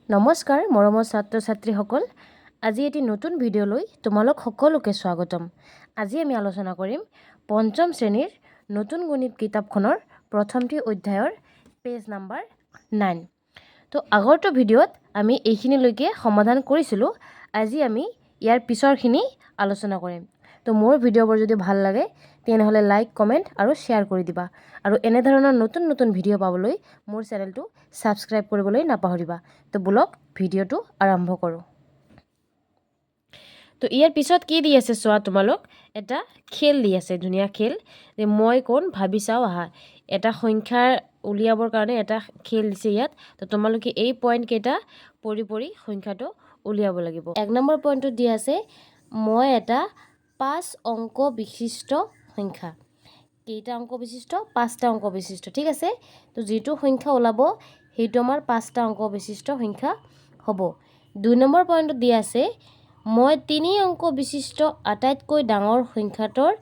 নমস্কাৰ মৰমৰ ছাত্ৰ ছাত্ৰীসকল আজি এটি নতুন ভিডিঅ'লৈ তোমালোক সকলোকে স্বাগতম। আজি আমি আলোচনা কৰিম পঞ্চম শ্ৰেণীৰ নতুন গণিত কিতাপখনৰ প্ৰথমটি অধ্যায়ৰ পেজ নাম্বাৰ 9। তো আগৰটো ভিডিঅ'ত আমি এইখিনিলৈকে সমাধান কৰিছিলোঁ। আজি আমি ইয়াৰ পিছৰখিনি আলোচনা কৰিম। তো মোৰ ভিডিঅ'বোৰ যদি ভাল লাগে তেনেহ'লে লাইক কমেণ্ট আৰু শ্বেয়াৰ কৰি দিবা আৰু এনে ধৰণৰ নতুন নতুন ভিডিঅ' পাবলৈ মোৰ চেনেলটো ছাবস্ক্ৰাইব কৰিবলৈ নাপাহৰিবা। তো বলক ভিডিঅ'টো আৰম্ভ কৰোঁ। তো ইয়াৰ পিছত কি দি আছে চোৱা, তোমালোক এটা খেল দি আছে, ধুনীয়া খেল যে মই কোন ভাবি চাওঁ আহা। এটা সংখ্যা উলিয়াবৰ কাৰণে এটা খেল দিছে ইয়াত। তো তোমালোকে এই পইণ্ট কেইটা পঢ়ি পঢ়ি সংখ্যাটো উলিয়াব লাগিব। 1 নম্বৰ পইণ্টত দি আছে মই এটা 5 অংক বিশিষ্ট সংখ্যা। কেইটা অংক বিশিষ্ট? 5টা অংক বিশিষ্ট। ঠিক আছে, তো যিটো সংখ্যা ওলাব সেইটো আমাৰ 5টা অংক বিশিষ্ট সংখ্যা হ'ব। 2 নম্বৰ পইণ্টত দি আছে মই 3 অংক বিশিষ্ট আটাইতকৈ ডাঙৰ সংখ্যাটোৰ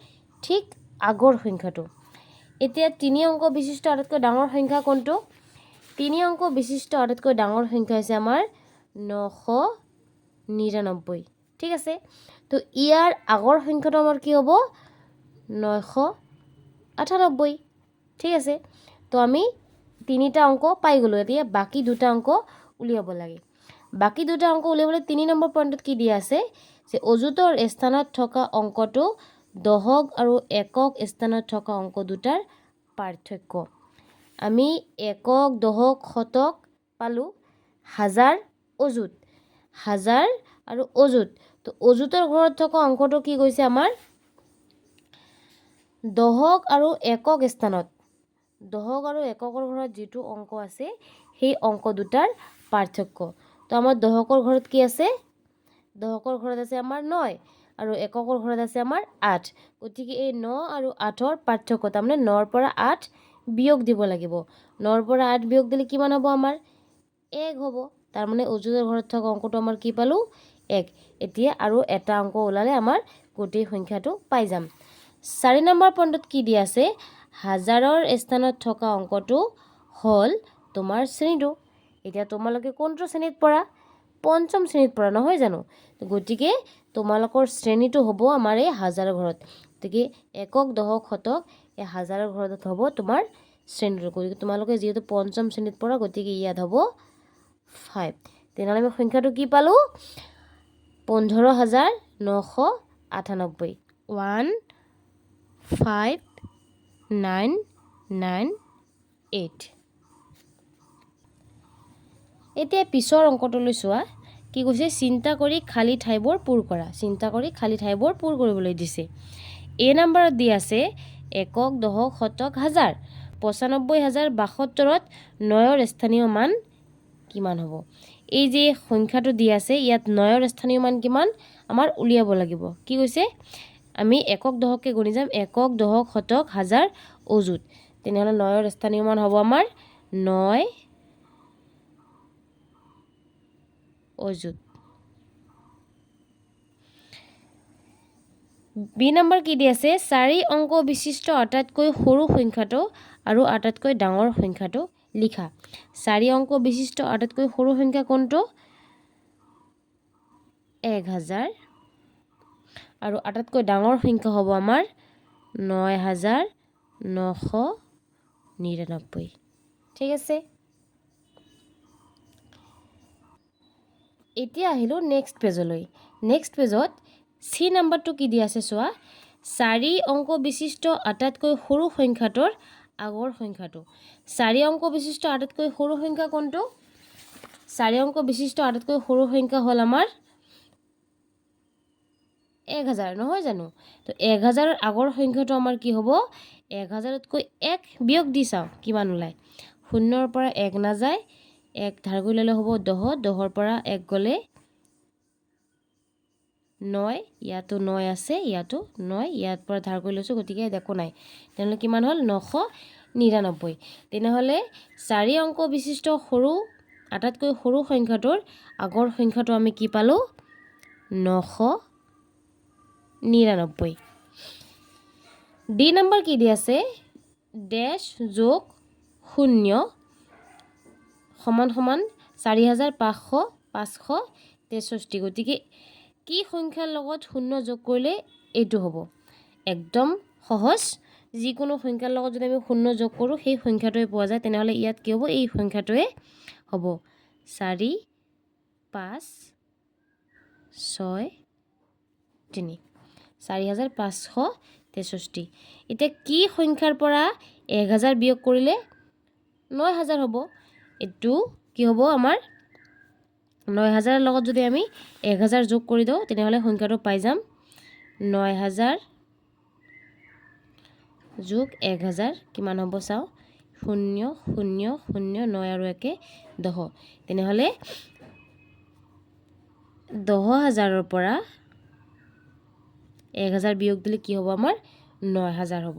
ঠিক আগৰ সংখ্যাটো। এতিয়া 3 অংক বিশিষ্ট আটাইতকৈ ডাঙৰ সংখ্যা কোনটো? 3 অংক বিশিষ্ট আটাইতকৈ ডাঙৰ সংখ্যা হৈছে আমাৰ 999। ঠিক আছে, তো ইয়াৰ আগৰ সংখ্যাটো আমাৰ কি হ'ব? 998। ঠিক আছে, তো আমি 3টা অংক পাই গ'লোঁ। এতিয়া বাকী 2টা অংক উলিয়াব লাগে। বাকী 2টা অংক উলিয়াবলৈ 3 নম্বৰ পইণ্টত কি দিয়া আছে যে অযুতৰ স্থানত থকা অংকটো দশক আৰু একক স্থানত থকা অংক দুটাৰ পাৰ্থক্য। আমি একক, দশক, শতক পালোঁ, হাজাৰ, অযুত, হাজাৰ আৰু অযুত। তো অযুতৰ ঘৰত থকা অংকটো কি কৈছে আমাৰ? দশক আৰু একক স্থানত, দশক আৰু এককৰ ঘৰত যিটো অংক আছে সেই অংক দুটাৰ পাৰ্থক্য। তো আমাৰ দশকৰ ঘৰত কি আছে? দশকৰ ঘৰত আছে আমাৰ 9 আৰু এককৰ ঘৰত আছে আমাৰ 8। গতিকে এই 9 আৰু 8ৰ পাৰ্থক্য, তাৰমানে 9ৰ পৰা 8 বিয়োগ দিব লাগিব। 9ৰ পৰা 8 বিয়োগ দিলে কিমান হ'ব আমাৰ? 1 হ'ব। তাৰমানে অযুতৰ ঘৰত থকা অংকটো আমাৰ কি পালোঁ? 1। এতিয়া আৰু এটা অংক ওলালে আমাৰ গোটেই সংখ্যাটো পাই যাম। 4 নম্বৰ পইণ্টত কি দি আছে? হাজাৰৰ স্থানত থকা অংকটো হ'ল তোমাৰ শ্ৰেণীটো। এতিয়া তোমালোকে কোনটো শ্ৰেণীত পঢ়া? পঞ্চম শ্ৰেণীত পঢ়া, নহয় জানো? গতিকে তোমালোকৰ শ্ৰেণীটো হ'ব আমাৰ এই হাজাৰৰ ঘৰত। গতিকে একক, দশক, শতক এই হাজাৰৰ ঘৰত হ'ব তোমাৰ শ্ৰেণীটো। গতিকে তোমালোকে যিহেতু পঞ্চম শ্ৰেণীত পঢ়া গতিকে ইয়াত হ'ব 5। তেনেহ'লে আমি সংখ্যাটো কি পালোঁ? 15,998। 15998। এতিয়া পিছৰ অংকটোলৈ চোৱা কি কৈছে? চিন্তা কৰি খালী ঠাইবোৰ পূৰ কৰা। চিন্তা কৰি খালী ঠাইবোৰ পূৰ কৰিবলৈ দিছে। A নম্বৰত দি আছে একক, দশক, শতক, হাজাৰ। 95,072ত 9ৰ স্থানীয় মান কিমান হ'ব? এই যে সংখ্যাটো দি আছে ইয়াত 9ৰ স্থানীয় মান কিমান আমাৰ উলিয়াব লাগিব। কি কৈছে? আমি একক দশককে গণি যাম। একক, দশক, শতক, হাজাৰ, অযুত। তেনেহ'লে 9ৰ স্থানীয় মান হ'ব আমাৰ 9 অযুত। বি নম্বৰ কি দি আছে? 4 অংক বিশিষ্ট আটাইতকৈ সৰু সংখ্যাটো আৰু আটাইতকৈ ডাঙৰ সংখ্যাটো লিখা। 4 অংক বিশিষ্ট আটাইতকৈ সৰু সংখ্যা কোনটো? 1000 আৰু আটাইতকৈ ডাঙৰ সংখ্যা হ'ব আমাৰ 9,999। ঠিক আছে, এতিয়া আহিলোঁ নেক্সট পেজলৈ। নেক্সট পেজত চি নাম্বাৰটো কি দি আছে চোৱা। 4 অংক বিশিষ্ট আটাইতকৈ সৰু সংখ্যাটোৰ আগৰ সংখ্যাটো। 4 অংক বিশিষ্ট আটাইতকৈ সৰু সংখ্যা কোনটো? 4 অংক বিশিষ্ট আটাইতকৈ সৰু সংখ্যা হ'ল আমাৰ 1000, নহয় জানো? তো 1000ৰ আগৰ সংখ্যাটো আমাৰ কি হ'ব? 1000তকৈ 1 বিয়োগ দি চাওঁ কিমান ওলায়। 0ৰ পৰা 1 নাযায়, 1 ধাৰ কৰি ল'লে হ'ব 10, 10ৰ পৰা 1 গ'লে 9, ইয়াতো 9 আছে, ইয়াতো 9, ইয়াৰ পৰা ধাৰ কৰি লৈছোঁ গতিকে একো নাই। তেনেহ'লে কিমান হ'ল? 999। তেনেহ'লে 4 অংক বিশিষ্ট আটাইতকৈ সৰু সংখ্যাটোৰ আগৰ সংখ্যাটো আমি কি পালোঁ? 999। ডি নম্বৰ কি দি আছে? ডেছ যোগ 0 সমান সমান 4563। গতিকে কি সংখ্যাৰ লগত শূন্য যোগ কৰিলে এইটো হ'ব? একদম সহজ, যিকোনো সংখ্যাৰ লগত যদি আমি শূন্য যোগ কৰোঁ সেই সংখ্যাটোৱে পোৱা যায়, তেনেহ'লে ইয়াত কি হ'ব? এই সংখ্যাটোৱে হ'ব 4563। 4563। এতিয়া কি সংখ্যাৰ পৰা 1000 বিয়োগ কৰিলে 9000 হ'ব? এইটো কি হ'ব আমাৰ? 9000ৰ লগত যদি আমি 1000 যোগ কৰি দিওঁ তেনেহ'লে সংখ্যাটো পাই যাম 9000 যোগ 1000 কিমান হ'ব চাওঁ। 0 0 0 9 আৰু 1 10। তেনেহ'লে 10000ৰ পৰা 1000 বিয়োগ দিলে কি হ'ব আমাৰ? 9000 হ'ব।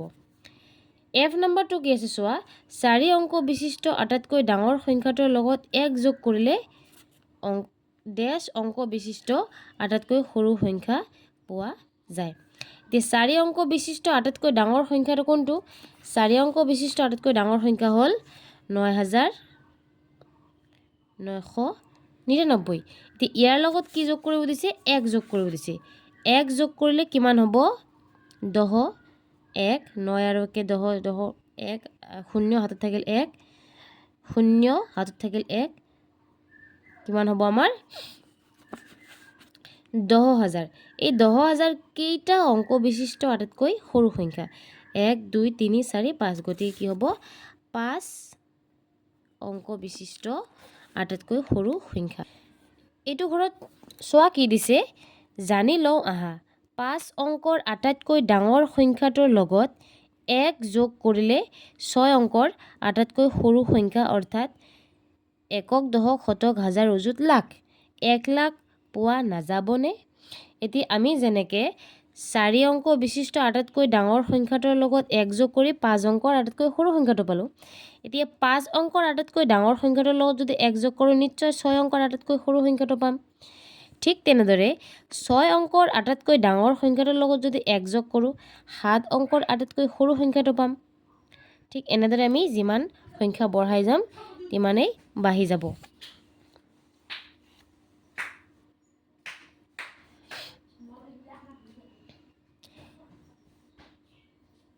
F নম্বৰটো কি আছে চোৱা, 4 অংক বিশিষ্ট আটাইতকৈ ডাঙৰ সংখ্যাটোৰ লগত 1 যোগ কৰিলে ডেছ অংক বিশিষ্ট আটাইতকৈ সৰু সংখ্যা পোৱা যায়। এতিয়া 4 অংক বিশিষ্ট আটাইতকৈ ডাঙৰ সংখ্যাটো কোনটো? 4 অংক বিশিষ্ট আটাইতকৈ ডাঙৰ সংখ্যা হ'ল 9999। এতিয়া ইয়াৰ লগত কি যোগ কৰিব দিছে? 1 যোগ কৰিব দিছে। 1 যোগ কৰিলে কিমান হ'ব? 10। 1 9 আৰু 1 10 10 1 0 হাতত থাকিল 1 0 হাতত থাকিল 1 কিমান হ'ব আমাৰ? 10000। এই 10000 কেইটা অংক বিশিষ্ট আটাইতকৈ সৰু সংখ্যা? 1 2 3 4 5। গতিকে কি হ'ব? 5 অংক বিশিষ্ট আটাইতকৈ সৰু সংখ্যা। এইটো ঘৰত চোৱা কি দিছে, জানি লওঁ আহা। 5 অংকৰ আটাইতকৈ ডাঙৰ সংখ্যাটোৰ লগত 1 যোগ কৰিলে 6 অংকৰ আটাইতকৈ সৰু সংখ্যা, অৰ্থাৎ একক, দশক, শতক, হাজাৰ, অযুত, লাখ। 1 লাখ পোৱা নাযাবনে? এতিয়া আমি যেনেকৈ 4 অংক বিশিষ্ট আটাইতকৈ ডাঙৰ সংখ্যাটোৰ লগত 1 যোগ কৰি 5 অংকৰ আটাইতকৈ সৰু সংখ্যাটো পালোঁ। এতিয়া 5 অংকৰ আটাইতকৈ ডাঙৰ সংখ্যাটোৰ লগত যদি 1 যোগ কৰোঁ নিশ্চয় 6 অংকৰ আটাইতকৈ সৰু সংখ্যাটো পাম। ঠিক তেনেদৰে 6 অংকৰ আটাইতকৈ ডাঙৰ সংখ্যাটোৰ লগত যদি 1 যোগ কৰোঁ 7 অংকৰ আটাইতকৈ সৰু সংখ্যাটো পাম। ঠিক এনেদৰে আমি যিমান সংখ্যা বঢ়াই যাম তিমানেই বাঢ়ি যাব।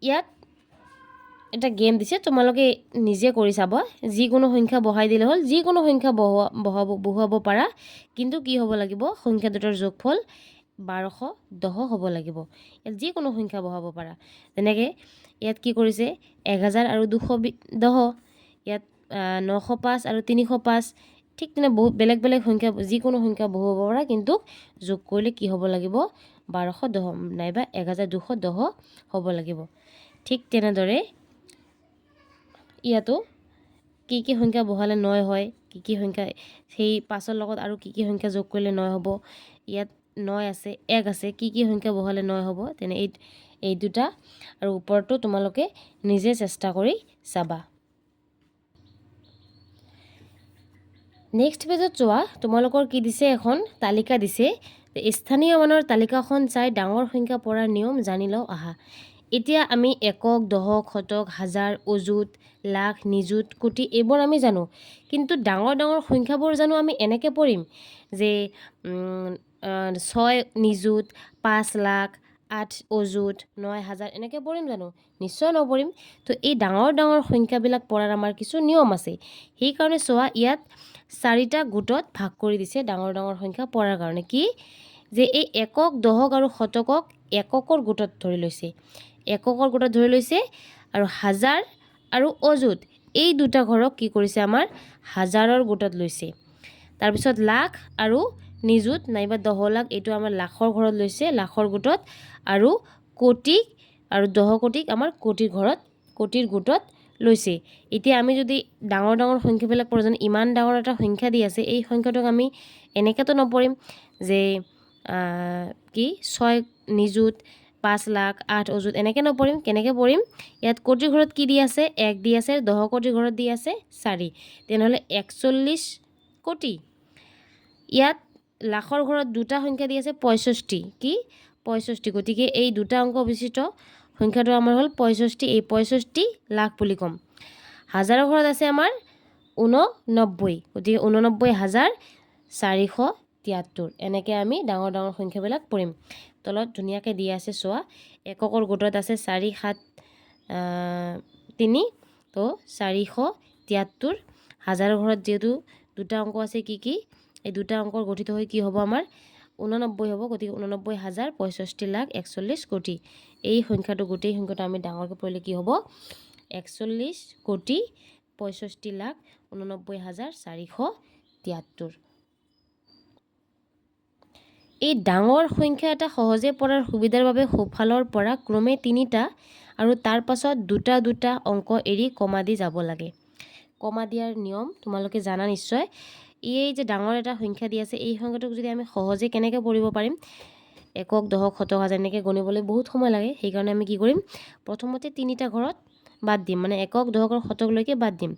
ইয়াত এটা গেম দিছে, তোমালোকে নিজে কৰি চাব। যিকোনো সংখ্যা বঢ়াই দিলে হ'ল, যিকোনো সংখ্যা বহুৱাব পাৰা, কিন্তু কি হ'ব লাগিব? সংখ্যা দুটাৰ যোগফল 1210 হ'ব লাগিব। ইয়াত যিকোনো সংখ্যা বঢ়াব পাৰা। যেনেকৈ ইয়াত কি কৰিছে? 1000 আৰু 210, ইয়াত 905 আৰু 305। ঠিক তেনে বহুত বেলেগ বেলেগ সংখ্যা, যিকোনো সংখ্যা বহুৱাব পাৰা, কিন্তু যোগ কৰিলে কি হ'ব লাগিব? 1210 নাইবা 1210 হ'ব লাগিব। ঠিক তেনেদৰে ইয়াতো কি কি সংখ্যা বঢ়ালে 9 হয়, কি কি সংখ্যা সেই 5ৰ লগত আৰু কি কি সংখ্যা যোগ কৰিলে 9 হ'ব। ইয়াত 9 আছে, 1 আছে, কি কি সংখ্যা বঢ়ালে 9 হ'ব। তেনে এই দুটা আৰু ওপৰতো তোমালোকে নিজে চেষ্টা কৰি চাবা। নেক্সট পেজত চোৱা, তোমালোকৰ কি দিছে? এখন তালিকা দিছে। স্থানীয় মানৰ তালিকাখন চাই ডাঙৰ সংখ্যা পঢ়াৰ নিয়ম জানি লওঁ আহা। এতিয়া আমি একক, দশক, শতক, হাজাৰ, অযুত, লাখ, নিযুত, কোটি এইবোৰ আমি জানো, কিন্তু ডাঙৰ ডাঙৰ সংখ্যাবোৰ জানো আমি এনেকৈ পঢ়িম যে 6 নিযুত, 5 লাখ, 8 অযুত, 9000 এনেকৈ পঢ়িম জানো? নিশ্চয় নপঢ়িম। তো এই ডাঙৰ ডাঙৰ সংখ্যাবিলাক পঢ়াৰ আমাৰ কিছু নিয়ম আছে। সেইকাৰণে চোৱা, ইয়াত 4টা গোটত ভাগ কৰি দিছে ডাঙৰ ডাঙৰ সংখ্যা পঢ়াৰ কাৰণে। কি যে এই একক, দশক আৰু শতকক এককৰ গোটত ধৰি লৈছে, এককৰ গোটত ধৰি লৈছে, আৰু হাজাৰ আৰু অযুত এই দুটা ঘৰক কি কৰিছে? আমাৰ হাজাৰৰ গোটত লৈছে। তাৰপিছত লাখ আৰু নিযুত নাইবা 10 লাখ এইটো আমাৰ লাখৰ ঘৰত লৈছে, লাখৰ গোটত, আৰু কোটিক আৰু 10 কোটিক আমাৰ কোটিৰ গোটত লৈছে। এতিয়া আমি যদি ডাঙৰ ডাঙৰ সংখ্যাবিলাক পঢ়ো, যেনে ইমান ডাঙৰ এটা সংখ্যা দি আছে, এই সংখ্যাটোক আমি এনেকৈতো নপঢ়িম যে 6 নিযুত, 5 লাখ, 8 অযুত এনেকৈ নপঢ়িম। কেনেকৈ পঢ়িম? ইয়াত কোটিৰ ঘৰত কি দি আছে? 1 দি আছে, 10 কোটিৰ ঘৰত দি আছে 4, তেনেহ'লে 41 কোটি। ইয়াত লাখৰ ঘৰত দুটা সংখ্যা দি আছে 65, কি 65। গতিকে এই দুটা অংক বিশিষ্ট সংখ্যাটো আমাৰ হ'ল 65, এই 65 লাখ বুলি ক'ম। হাজাৰৰ ঘৰত আছে আমাৰ 89, গতিকে 89,473। এনেকৈ আমি ডাঙৰ ডাঙৰ সংখ্যাবিলাক পঢ়িম। তলত ধুনীয়াকৈ দিয়া আছে চোৱা, এককৰ গোটত আছে 4, 7, 3, তো 473। হাজাৰৰ ঘৰত যিহেতু দুটা অংক আছে, কি এই দুটা অংকৰ গঠিত হৈ কি হ'ব আমাৰ 89 হ'ব, গতিকে 89,65,41 কোটি। এই সংখ্যাটো গোটেই সংখ্যাটো আমি ডাঙৰকৈ পঢ়িলে কি হ'ব 41,65,89,473। এই ডাঙৰ সংখ্যা এটা সহজে পঢ়াৰ সুবিধাৰ বাবে সোঁফালৰ পৰা ক্ৰমে 3টা আৰু তাৰ পাছত দুটা দুটা অংক এৰি কমা দি যাব লাগে। কমা দিয়াৰ নিয়ম তোমালোকে জানা নিশ্চয়। এই যে ডাঙৰ এটা সংখ্যা দি আছে, এই সংখ্যাটোক যদি আমি সহজে কেনেকৈ পঢ়িব পাৰিম, একক, দশক, শতক, হাজাৰ এনেকৈ গণিবলৈ বহুত সময় লাগে। সেইকাৰণে আমি কি কৰিম, প্ৰথমতে 3টা ঘৰত বাদ দিম, মানে একক, দশক আৰু শতকলৈকে বাদ দিম।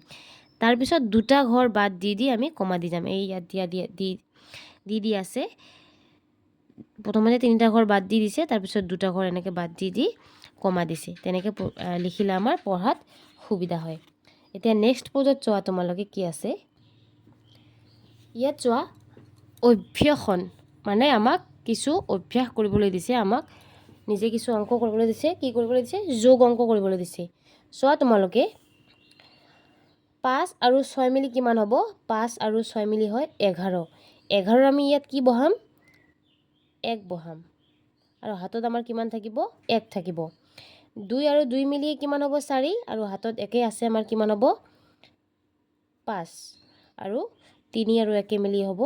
তাৰপিছত দুটা ঘৰ বাদ দি আমি কমা দি যাম। এই ইয়াত দি আছে, প্ৰথমতে 3টা ঘৰ বাদ দি দিছে, তাৰপিছত দুটা ঘৰ এনেকৈ বাদ দি কমা দিছে। তেনেকৈ লিখিলে আমাৰ পঢ়াত সুবিধা হয়। এতিয়া নেক্সট পেজত চোৱা তোমালোকে কি আছে। ইয়াত চোৱা অভ্যাসন, মানে আমাক কিছু অভ্যাস কৰিবলৈ দিছে, আমাক নিজে কিছু অংক কৰিবলৈ দিছে। কি কৰিবলৈ দিছে, যোগ অংক কৰিবলৈ দিছে। চোৱা তোমালোকে 5 আৰু 6 মিলি কিমান হ'ব, 5 আৰু 6 মিলি হয় 11। 11 আমি ইয়াত কি বহাম, 1 বহাম, আৰু হাতত আমাৰ কিমান থাকিব, 1 থাকিব। 2 আৰু 2 মিলি কিমান হ'ব, 4, আৰু হাতত 1 আছে আমাৰ কিমান হ'ব, 5, আৰু 3 আৰু 1 মিলি হ'ব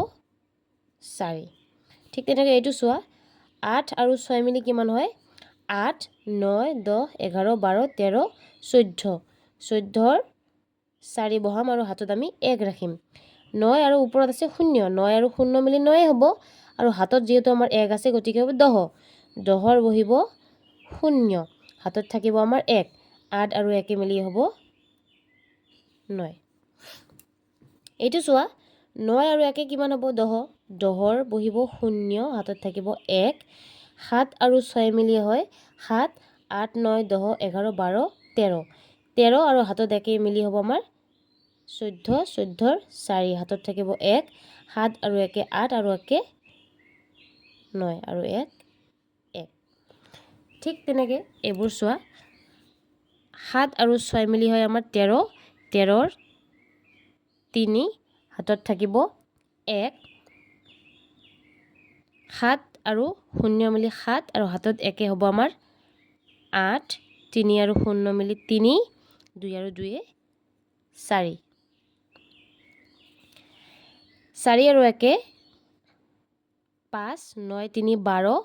4। ঠিক তেনেকৈ এইটো চোৱা 8 আৰু 6 মিলি কিমান হয়, 8, 9, 10, 11, 12, 13, 14। 14ৰ 4 বহাম আৰু হাতত আমি 1 ৰাখিম। 9 আৰু ওপৰত আছে 0, 9 আৰু 0 মিলি 9 হ'ব, আৰু হাতত যিহেতু আমাৰ 1 আছে গতিকে হ'ব 10। 10ৰ বহিব 0, হাতত থাকিব আমাৰ 1, 8 আৰু 1 মিলি হ'ব 9। এইটো চোৱা 9 আৰু 1 কিমান হ'ব, 10। 10ৰ বহিব 0, হাতত থাকিব 1, 7 আৰু 6 মিলি হয় 7, 8, 9, 10, 11, 12, 13। 13 আৰু হাতত 1 মিলি হ'ব আমাৰ 14, 14ৰ 4, হাতত থাকিব 1, 7 আৰু 1, 8 আৰু 1, 9 আৰু 1, 1। ঠিক তেনেকৈ এইবোৰ চোৱা 7 আৰু 6 মিলি হয় আমাৰ 13, 13ৰ 3, হাতত থাকিব 1, 7 আৰু 0 মিলি 7, আৰু হাতত 1 হ'ব আমাৰ 8, 3 আৰু 0 মিলি 3, 2 আৰু 2, 4। 4 আৰু 1, 5, 9, 3, 12,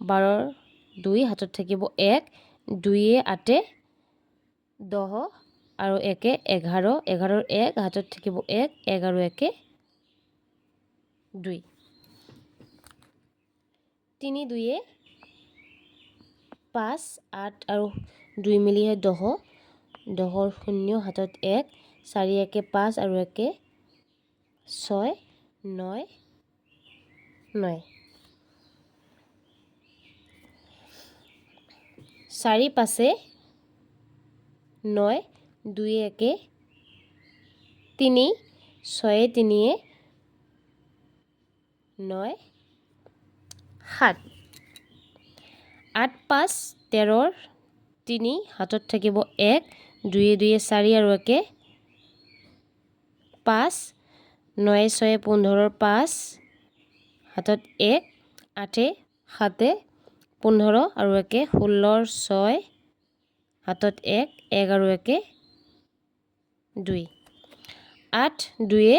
12ৰ 2, হাতত থাকিব 1, 2, 8, 10, আৰু 1, 11, 11ৰ 1, হাতত থাকিব 1, 1 আৰু 1, 2। 3, 2, 5, 8 আৰু 2 মিলি হয় 10, 10ৰ 0, হাতত 1, 4, 1, 5 আৰু 1, 6, 9, 9। 4, 5, 9, 2, 1, 3, 6, 3, 9, 7। 8, 5, 13ৰ 3, হাতত থাকিব 1, 2, 2, 4 আৰু 1, 5, 9, 6, 15ৰ 5, হাতত 1, 8, 7, 15 আৰু 1, 16ৰ 6, হাতত 1, 1 আৰু 1, 2। 8, 2,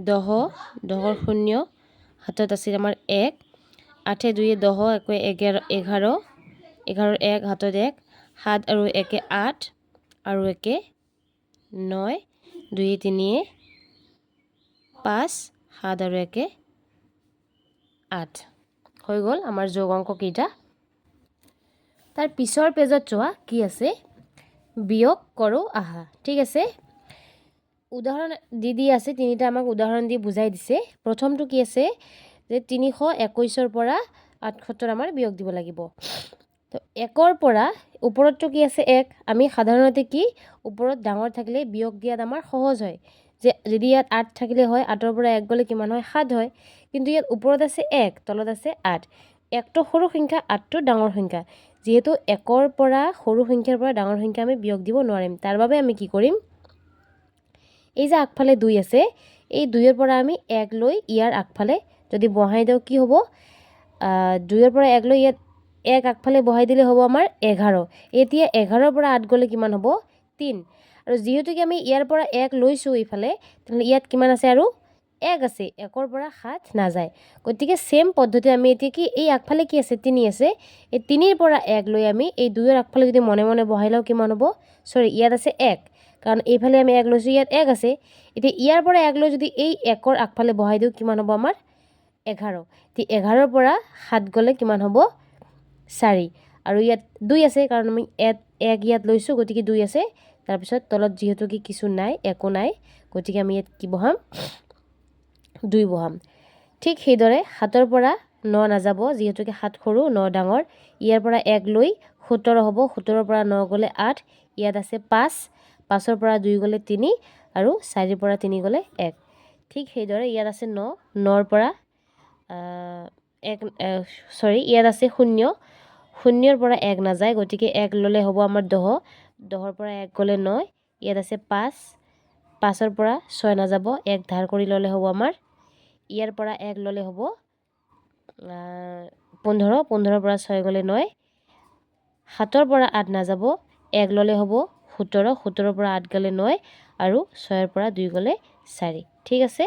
10, 10ৰ 0, হাতত আছিল আমাৰ 1, 8, 2, 10, 1, 11, 11ৰ 1, হাতত 1, 7 আৰু 1, 8 আৰু 1, 9, 2, 3, 5, 7 আৰু 1, 8। হৈ গ'ল আমাৰ যোগ অংক কেইটা। তাৰ পিছৰ পেজত চোৱা কি আছে, বিয়োগ কৰোঁ আহা। ঠিক আছে, উদাহৰণ দি আছে, 3টা আমাক উদাহৰণ দি বুজাই দিছে। প্ৰথমটো কি আছে যে 321ৰ পৰা 78 আমাৰ বিয়োগ দিব লাগিব। তো 1ৰ পৰা ওপৰতটো কি আছে 1, আমি সাধাৰণতে কি ওপৰত ডাঙৰ থাকিলে বিয়োগ দিয়াত আমাৰ সহজ হয়, যে যদি ইয়াত 8 থাকিলে হয় 8ৰ পৰা 1 গ'লে কিমান হয় 7 হয়, কিন্তু ইয়াত ওপৰত আছে 1, তলত আছে 8, 1টো সৰু সংখ্যা 8টো ডাঙৰ সংখ্যা, যিহেতু 1ৰ পৰা সৰু সংখ্যাৰ পৰা ডাঙৰ সংখ্যা আমি বিয়োগ দিব নোৱাৰিম, তাৰ বাবে আমি কি কৰিম, এই যে আগফালে 2 আছে এই 2ৰ পৰা আমি 1 লৈ ইয়াৰ আগফালে যদি বহাই দিওঁ কি হ'ব, 2ৰ পৰা 1 লৈ ইয়াত 1 আগফালে বহাই দিলে হ'ব আমাৰ 11, এতিয়া 11ৰ পৰা 8 গ'লে কিমান হ'ব 3, আৰু যিহেতুকে আমি ইয়াৰ পৰা 1 লৈছোঁ এইফালে, তেনেহ'লে ইয়াত কিমান আছে আৰু 1 আছে, 1ৰ পৰা 7 নাযায়, গতিকে সেম পদ্ধতি আমি এতিয়া কি এই আগফালে কি আছে 3 আছে, এই 3ৰ পৰা 1 লৈ আমি এই 2ৰ আগফালে যদি মনে মনে বহাই লওঁ কিমান হ'ব, সৰি ইয়াত আছে 1, কাৰণ এইফালে আমি 1 লৈছোঁ ইয়াত 1 আছে, এতিয়া ইয়াৰ পৰা 1 লৈ যদি এই 1ৰ আগফালে বহাই দিওঁ কিমান হ'ব আমাৰ 11, এতিয়া 11ৰ পৰা 7 গ'লে কিমান হ'ব 4, আৰু ইয়াত 2 আছে কাৰণ আমি 1 ইয়াত লৈছোঁ গতিকে 2 আছে, তাৰপিছত তলত যিহেতু কি কিছু নাই একো নাই, গতিকে আমি ইয়াত কি বহাম 2 বহাম। ঠিক সেইদৰে 7ৰ পৰা 9 নাযাব, যিহেতুকে 7 সৰু 9 ডাঙৰ, ইয়াৰ পৰা 1 লৈ 17 হ'ব, 17ৰ পৰা 9 গ'লে 8, ইয়াত আছে 5, 5ৰ পৰা 2 গ'লে 3, আৰু 4ৰ পৰা 3 গ'লে 1, ঠিক সেইদৰে ইয়াত আছে 9, 9ৰ পৰা ইয়াত আছে 0, 0ৰ পৰা 1 নাযায়, গতিকে 1 ল'লে হ'ব আমাৰ 10, 10ৰ পৰা 1 গ'লে 9, ইয়াত আছে 5, 5ৰ পৰা 6 নাযাব, 1 ধাৰ কৰি ল'লে হ'ব আমাৰ, ইয়াৰ পৰা 1 ল'লে হ'ব 15, 15ৰ পৰা 6 গ'লে 9, 7ৰ পৰা 8 নাযাব, 1 ল'লে হ'ব 17, 17ৰ পৰা 8 গ'লে 9, আৰু 6ৰ পৰা 2 গ'লে 4, ঠিক আছে।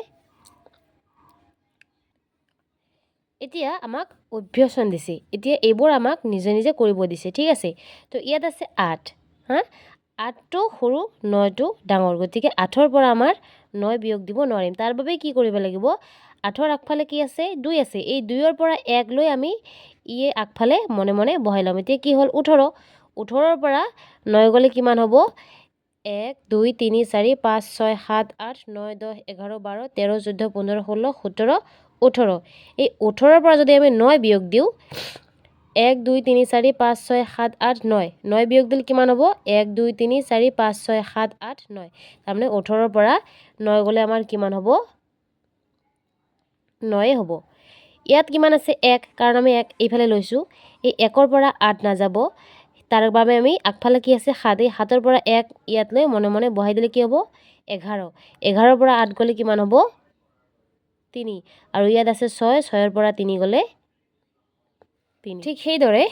এতিয়া আমাক অভ্যাসন দিছে, এতিয়া এইবোৰ আমাক নিজে নিজে কৰিব দিছে, ঠিক আছে। তো ইয়াত আছে 8, হা 8টো সৰু 9টো ডাঙৰ, গতিকে 8ৰ পৰা আমাৰ 9 বিয়োগ দিব নোৱাৰিম, তাৰ বাবে কি কৰিব লাগিব, 8ৰ আগফালে কি আছে 2 আছে, এই 2ৰ পৰা 1 লৈ আমি আগফালে মনে মনে বহাই ল'ম, এতিয়া কি হ'ল 18, 18ৰ পৰা 9 গ'লে কিমান হ'ব 1 2 3 4 5 6 7 8 9 10 11 12 13 14 15 16 17 18, এই 18ৰ পৰা যদি আমি 9 বিয়োগ দিওঁ 1 2 3 4 5 6 7 8 9, 9 বিয়োগ দিলে কিমান হ'ব 1 2 3 4 5 6 7 8 9, তাৰমানে 18ৰ পৰা 9 গ'লে আমাৰ কিমান হ'ব 9 হ'ব। ইয়াত কিমান আছে 1, কাৰণ আমি 1 এইফালে লৈছোঁ, এই 1ৰ পৰা 8 নাযাব, তাৰ বাবে আমি আগফালে কি আছে 7, এই 7ৰ পৰা 1 ইয়াত লৈ মনে মনে বহাই দিলে কি হ'ব 11, 11ৰ পৰা 8 গ'লে কিমান হ'ব 3, আৰু ইয়াত আছে 6, 6ৰ পৰা 3 গ'লে 3, ঠিক সেইদৰে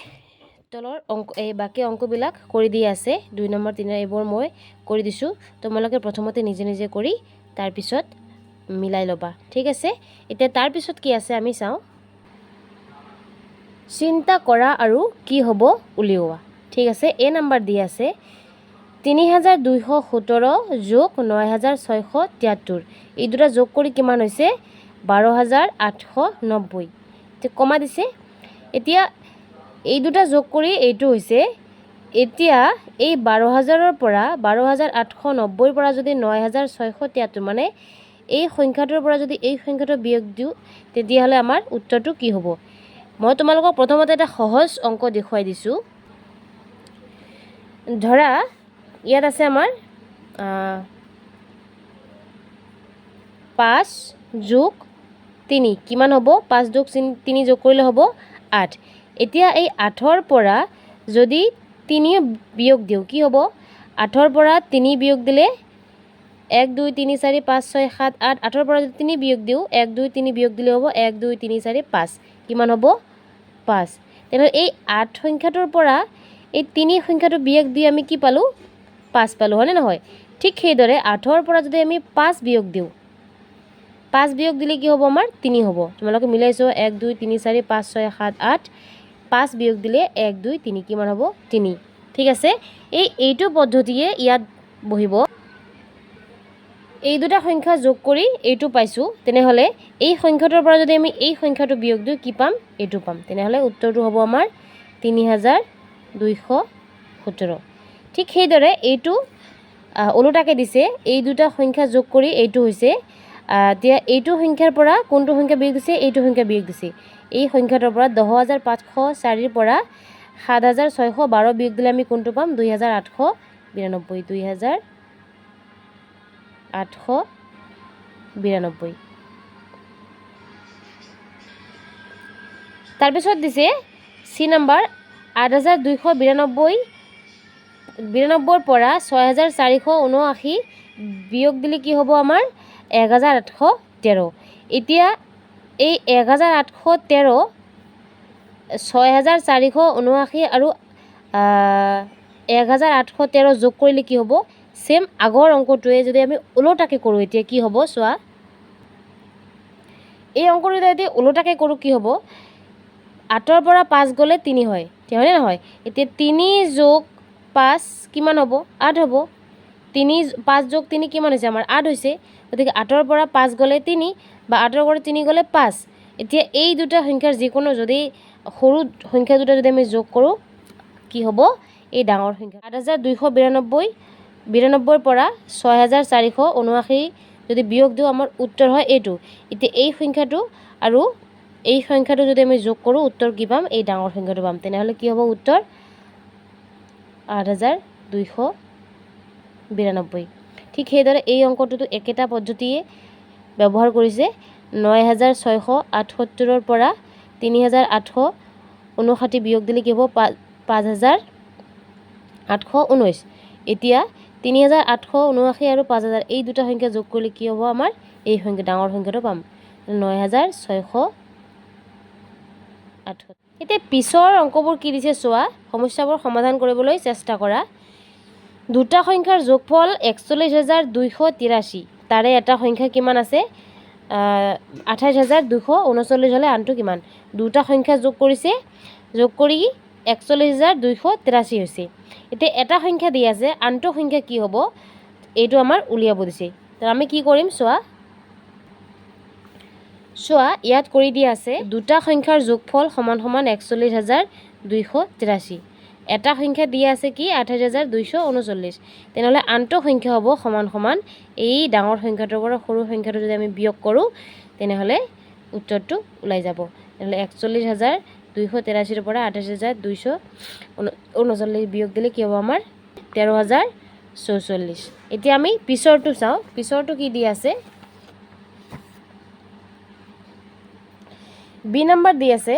তলৰ অংক এই বাকী অংকবিলাক কৰি দিয়া আছে, 2 নম্বৰ 3 এইবোৰ মই কৰি দিছোঁ, তোমালোকে প্ৰথমতে নিজে নিজে কৰি তাৰপিছত মিলাই ল'বা, ঠিক আছে। এতিয়া তাৰপিছত কি আছে আমি চাওঁ, চিন্তা কৰা আৰু কি হ'ব উলিওৱা, ঠিক আছে। এ নাম্বাৰ দি আছে 3217 যোগ 9673, এই দুটা যোগ কৰি কিমান হৈছে 12890, কমা দিছে। এতিয়া এই দুটা যোগ কৰি এইটো হৈছে, এতিয়া এই 12000ৰ পৰা 12890ৰ পৰা যদি 9673, মানে এই সংখ্যাটোৰ পৰা যদি এই সংখ্যাটো বিয়োগ দিওঁ তেতিয়াহ'লে আমাৰ উত্তৰটো কি হ'ব। মই তোমালোকক প্ৰথমতে এটা সহজ অংক দেখুৱাই দিছোঁ, ধৰা ইয়াত আছে আমাৰ 5 যোগ 3 কিমান হ'ব, 5 যোগ 3 যোগ কৰিলে হ'ব 8, এতিয়া এই 8ৰ পৰা যদি 3 বিয়োগ দিওঁ কি হ'ব, 8ৰ পৰা 3 বিয়োগ দিলে 1 2 3 4 5 6 7 8, 8ৰ পৰা যদি 3 বিয়োগ দিওঁ 1 2 3 বিয়োগ দিলে হ'ব 1 2 3 4 5, কিমান হ'ব 5, তেনেহ'লে এই 8 সংখ্যাটোৰ পৰা এই 3 সংখ্যাটো বিয়োগ দি আমি কি পালোঁ 5 পালোঁ, হয়নে নহয়। ঠিক সেইদৰে 8ৰ পৰা যদি আমি 5 বিয়োগ দিওঁ, 5 বিয়োগ দিলে কি হ'ব আমাৰ 3 হ'ব, তোমালোকে মিলাইছোঁ 1 2 3 4 5 6 7 8, 5 বিয়োগ দিলে 1 2 3 কিমান হ'ব 3, ঠিক আছে। এইটো পদ্ধতিয়ে ইয়াত বহিব, এই দুটা সংখ্যা যোগ কৰি এইটো পাইছোঁ, তেনেহ'লে এই সংখ্যাটোৰ পৰা যদি আমি এই সংখ্যাটো বিয়োগ দিওঁ কি পাম, এইটো পাম, তেনেহ'লে উত্তৰটো হ'ব আমাৰ 3217। ঠিক সেইদৰে এইটো ওলোটাকে দিছে, এই দুটা সংখ্যা যোগ কৰি এইটো হৈছে, এতিয়া এইটো সংখ্যাৰ পৰা কোনটো সংখ্যা বিয়োগ দিছে, এইটো সংখ্যা বিয়োগ দিছে, এই সংখ্যাটোৰ পৰা 10504ৰ পৰা 7,612 বিয়োগ দিলে আমি কোনটো পাম 2,892 2,892 তাৰপিছত দিছে চি নম্বৰ 8,292 পৰা 6,479 বিয়োগ দিলে কি হ'ব আমাৰ 1,813 এতিয়া এই 1,813 6,479 আৰু 1,813 যোগ কৰিলে কি হ'ব সেম আগৰ অংকটোৱে যদি আমি ওলোটাকে কৰোঁ এতিয়া কি হ'ব চোৱা এই অংকটো যদি ওলোটাকে কৰোঁ কি হ'ব 8 পৰা 5 গ'লে 3 হয় হয়নে নহয় এতিয়া 3 যোগ 5 কিমান হ'ব 8 হ'ব 5 যোগ 3 কিমান হৈছে আমাৰ 8 হৈছে গতিকে 8 পৰা 5 গ'লে 3 বা 8 পৰা 3 গ'লে 5 এতিয়া এই দুটা সংখ্যাৰ যিকোনো যদি সৰু সংখ্যা দুটা যদি আমি যোগ কৰোঁ কি হ'ব এই ডাঙৰ সংখ্যা 8,292 পৰা 6,479 যদি বিয়োগ দিওঁ আমাৰ উত্তৰ হয় এইটো এতিয়া এই সংখ্যাটো আৰু এই সংখ্যাটো যদি আমি যোগ কৰোঁ উত্তৰ কি পাম এই ডাঙৰ সংখ্যাটো পাম তেনেহ'লে কি হ'ব উত্তৰ 8,292 ঠিক সেইদৰে এই অংকটোতো একেটা পদ্ধতিয়ে ব্যৱহাৰ কৰিছে 9,678 পৰা 3,859 বিয়োগ দিলে কি হ'ব 5,819 এতিয়া 3,879 আৰু 5,000 এই দুটা সংখ্যা যোগ কৰিলে কি হ'ব আমাৰ এই সংখ্যা ডাঙৰ সংখ্যাটো পাম 9,678 এতিয়া পিছৰ অংকবোৰ কি দিছে চোৱা সমস্যাবোৰ সমাধান কৰিবলৈ চেষ্টা কৰা দুটা সংখ্যাৰ যোগফল 41,283 তাৰে এটা সংখ্যা কিমান আছে 28,239 হ'লে আনটো কিমান দুটা সংখ্যা যোগ কৰিছে যোগ কৰি 41,283 হৈছে এতিয়া এটা সংখ্যা দি আছে আনটো সংখ্যা কি হ'ব এইটো আমাৰ উলিয়াব দিছে তো আমি কি কৰিম চোৱা ইয়াত কৰি দিয়া আছে দুটা সংখ্যাৰ যোগফল সমান সমান 41,283 এটা সংখ্যা দিয়া আছে কি 28,239 তেনেহ'লে আনটো সংখ্যা হ'ব সমান সমান এই ডাঙৰ সংখ্যাটোৰ পৰা সৰু সংখ্যাটো যদি আমি বিয়োগ কৰোঁ তেনেহ'লে উত্তৰটো ওলাই যাব তেনেহ'লে 41,283 পৰা 28,239 বিয়োগ দিলে কি হ'ব আমাৰ 13,044 এতিয়া আমি পিছৰটো চাওঁ পিছৰটো কি দি আছে বি নম্বৰ দি আছে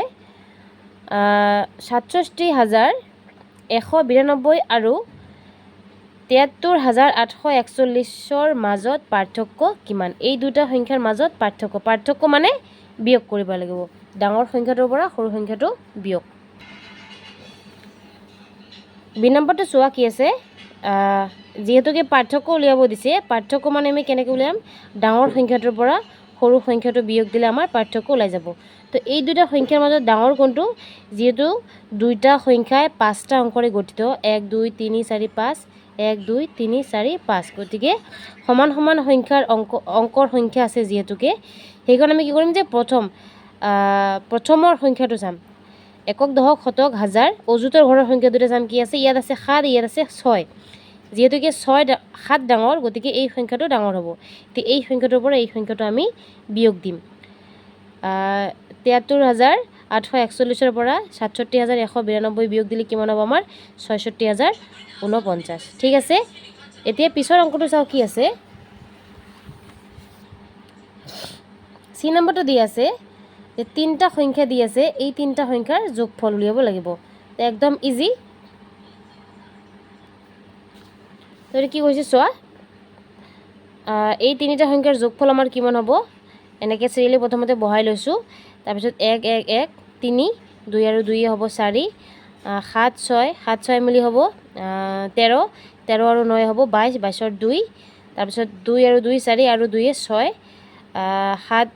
67,192 আৰু 73,841 মাজত পাৰ্থক্য কিমান এই দুটা সংখ্যাৰ মাজত পাৰ্থক্য মানে বিয়োগ কৰিব লাগিব ডাঙৰ সংখ্যাটোৰ পৰা সৰু সংখ্যাটো বিয়োগ বি নম্বৰটো চোৱা কি আছে যিহেতুকে পাৰ্থক্য উলিয়াব দিছে পাৰ্থক্য মানে আমি কেনেকৈ উলিয়াম ডাঙৰ সংখ্যাটোৰ পৰা সৰু সংখ্যাটো বিয়োগ দিলে আমাৰ পাৰ্থক্য ওলাই যাব তো এই দুটা সংখ্যাৰ মাজত ডাঙৰ কোনটো যেহেতু দুইটা সংখ্যাই 5টা অংকৰে গঠিত 1 2 3 4 5 1 2 3 4 5 গতিকে সমান সমান সংখ্যাৰ অংকৰ সংখ্যা আছে যেহেতুকে সেইকাৰণে আমি কি কৰিম যে প্ৰথমৰ সংখ্যাটো চাম একক দশক শতক হাজাৰ অযুতৰ ঘৰৰ সংখ্যা দুটা চাম কি আছে ইয়াত আছে 7 ইয়াত আছে 6 যেহেতুকে 7 ডাঙৰ গতিকে এই সংখ্যাটো ডাঙৰ হ'ব তো এই সংখ্যাটোৰ পৰা এই সংখ্যাটো আমি বিয়োগ দিম 73,841 পৰা 67,192 বিয়োগ দিলে কিমান হ'ব আমাৰ 66,049 ঠিক আছে এতিয়া পিছৰ অংকটো চাওঁ কি আছে সি নম্বৰটো দি আছে যে তিনটা সংখ্যা দি আছে এই তিনটা সংখ্যাৰ যোগফল উলিয়াব লাগিব তো একদম ইজি তো কি কৈছে চোৱা এই তিনিটা সংখ্যাৰ যোগফল আমাৰ কিমান হ'ব এনেকৈ চিৰিয়েলি প্ৰথমতে বহাই লৈছোঁ তাৰপিছত 1 1 1 3 2 আৰু 2 হ'ব 4 7 6 মিলি হ'ব 13 13 আৰু 9 হ'ব 22 22ৰ 2 তাৰপিছত 2 আৰু 2 4 আৰু 2 6 7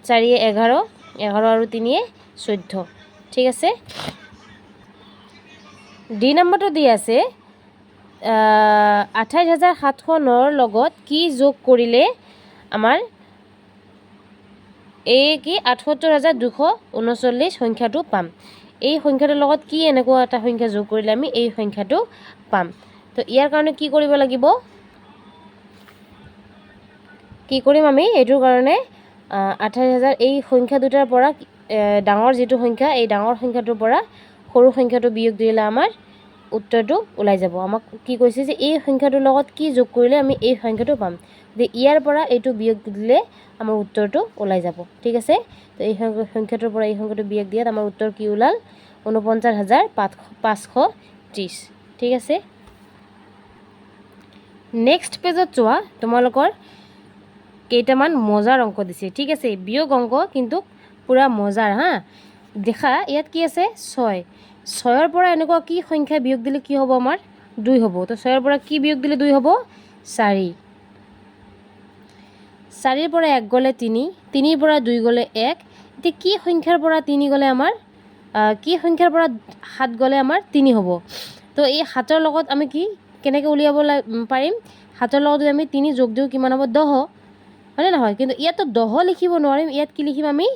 4 11 11 আৰু 3 14 ঠিক আছে ডি নম্বৰটো দি আছে 28,709 লগত কি যোগ কৰিলে আমাৰ এই কি 78,239 সংখ্যাটো পাম এই সংখ্যাটোৰ লগত কি এনেকুৱা এটা সংখ্যা যোগ কৰিলে আমি এই সংখ্যাটো পাম তো ইয়াৰ কাৰণে কি কৰিব লাগিব কি কৰিম আমি এইটোৰ কাৰণে 28,000 এই সংখ্যা দুটাৰ পৰা ডাঙৰ যিটো সংখ্যা এই ডাঙৰ সংখ্যাটোৰ পৰা সৰু সংখ্যাটো বিয়োগ দিলে আমাৰ উত্তৰটো ওলাই যাব। আমাক কি কৈছে যে এই সংখ্যাটোৰ লগত কি যোগ কৰিলে আমি এই সংখ্যাটো পাম, যে ইয়াৰ পৰা এইটো বিয়োগ দিলে আমাৰ উত্তৰটো ওলাই যাব। ঠিক আছে, তো এই সংখ্যাটোৰ পৰা এই সংখ্যাটো বিয়োগ দিয়াত আমাৰ উত্তৰ কি ওলাল? 49,530। ঠিক আছে, নেক্সট পেজত চোৱা, তোমালোকৰ কেইটামান মজাৰ অংক দিছে। ঠিক আছে, বিয়োগ অংক কিন্তু পূৰা মজাৰ হা। দেখা ইয়াত কি আছে? 6। 6ৰ পৰা এনেকুৱা কি সংখ্যা বিয়োগ দিলে কি হ'ব? আমাৰ 2 হ'ব। তো 6ৰ পৰা কি বিয়োগ দিলে 2 হ'ব? 4। 4ৰ পৰা 1 গ'লে 3, 3ৰ পৰা 2 গ'লে 1। এতিয়া কি সংখ্যাৰ পৰা 3 গ'লে আমাৰ কি সংখ্যাৰ পৰা 7 গ'লে আমাৰ 3 হ'ব? তো এই 7ৰ লগত আমি কি কেনেকৈ উলিয়াব পাৰিম? 7ৰ লগত যদি আমি 3 যোগ দিওঁ কিমান হ'ব? 10, হয়নে নহয়? কিন্তু ইয়াততো 10 লিখিব নোৱাৰিম, ইয়াত কি লিখিম? আমি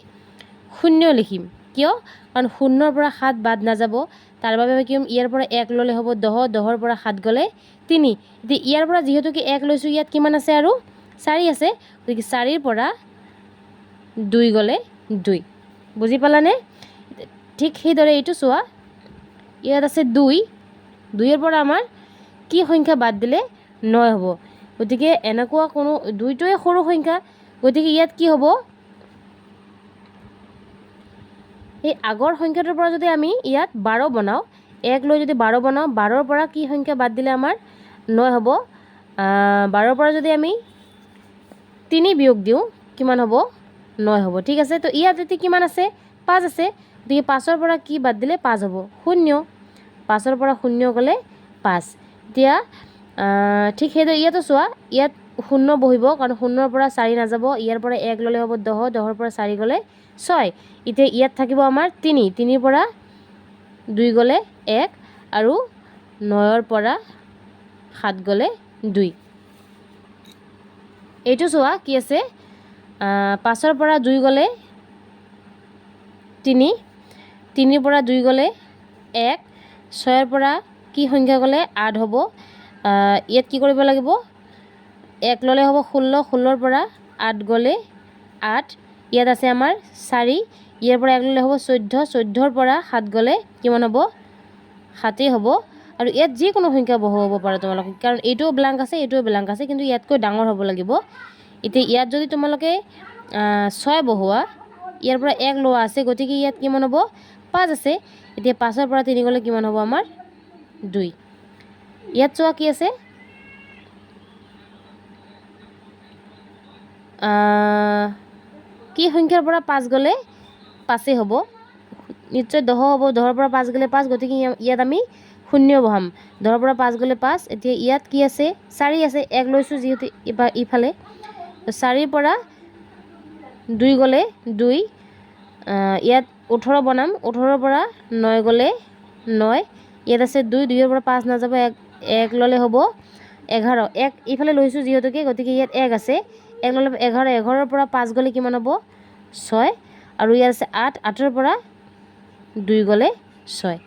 0 লিখিম। কিয়? কাৰণ 0ৰ পৰা 7 বাদ নাযাব, তাৰ বাবে আমি কি কৰিম? ইয়াৰ পৰা 1 ল'লে হ'ব 10, 10ৰ পৰা 7 গ'লে 3। এতিয়া ইয়াৰ পৰা যিহেতুকে 1 লৈছোঁ, ইয়াত কিমান আছে? আৰু 4 আছে, গতিকে 4ৰ পৰা 2 গ'লে 2। বুজি পালানে? ঠিক সেইদৰে এইটো চোৱা, ইয়াত আছে 2, 2ৰ পৰা আমাৰ কি সংখ্যা বাদ দিলে 9 হ'ব? গতিকে এনেকুৱা কোনো 2টোৱে সৰু সংখ্যা, গতিকে ইয়াত কি হ'ব? এই আগৰ সংখ্যাটোৰ পৰা যদি আমি ইয়াত 12 বনাওঁ, 1 লৈ যদি 12 বনাওঁ, 12ৰ পৰা কি সংখ্যা বাদ দিলে আমাৰ 9 হ'ব? 12ৰ পৰা যদি আমি 3 বিয়োগ দিওঁ কিমান হ'ব? 9 হ'ব। ঠিক আছে, তো ইয়াত এতিয়া কিমান আছে? 5 আছে, গতিকে 5ৰ পৰা কি বাদ দিলে 5 হ'ব? 0। 5ৰ পৰা 0 গ'লে 5। এতিয়া ঠিক সেইদৰে ইয়াতো চোৱা, ইয়াত 0 বহিব, কাৰণ 0ৰ পৰা 4 নাযাব, ইয়াৰ পৰা 1 ল'লে হ'ব 10, 10ৰ পৰা 4 গ'লে 6। এতিয়া ইয়াত থাকিব আমাৰ 3, 3ৰ পৰা 2 গ'লে 1, আৰু 9ৰ পৰা 7 গ'লে 2। এইটো চোৱা কি আছে? 5ৰ পৰা 2 গ'লে 3, 3ৰ পৰা 2 গ'লে 1, 6ৰ পৰা কি সংখ্যা গ'লে 8 হ'ব। ইয়াত কি কৰিব লাগিব? 1 ল'লে হ'ব 16, 16ৰ পৰা 8 গ'লে 8। ইয়াত আছে আমাৰ 4, ইয়াৰ পৰা 1 ল'লে হ'ব 14, 14ৰ পৰা 7 গ'লে কিমান হ'ব? 7 হ'ব। আৰু ইয়াত যিকোনো সংখ্যা বহুৱাব পাৰা তোমালোকে, কাৰণ এইটোও ব্লাংক আছে, এইটোও ব্লাংক আছে, কিন্তু ইয়াতকৈ ডাঙৰ হ'ব লাগিব। এতিয়া ইয়াত যদি তোমালোকে 6 বহুৱা, ইয়াৰ পৰা 1 লোৱা আছে, গতিকে ইয়াত কিমান হ'ব? 5 আছে। এতিয়া 5ৰ পৰা 3 গ'লে কিমান হ'ব? আমাৰ 2। ইয়াত চোৱা কি আছে? কি সংখ্যাৰ পৰা 5 গ'লে 5 হ'ব? নিশ্চয় 10 হ'ব। 10ৰ পৰা 5 গ'লে 5, গতিকে ইয়াত আমি 0 বহাম। 10ৰ পৰা 5 গ'লে 5। এতিয়া ইয়াত কি আছে? 4 আছে, 1 লৈছোঁ যিহেতু ইফালে, 4ৰ পৰা 2 গ'লে 2। ইয়াত 18 বনাম, 18ৰ পৰা 9 গ'লে 9। ইয়াত আছে 2, 2ৰ পৰা 5 নাযাব, 1 ল'লে হ'ব 11, 1 ইফালে লৈছোঁ যিহেতুকে, গতিকে ইয়াত 1 আছে, 1 ল'লে 11, 11ৰ পৰা 5 গ'লে কিমান হ'ব? 6। আৰু ইয়াত আছে 8, 8ৰ পৰা 2 গ'লে 6।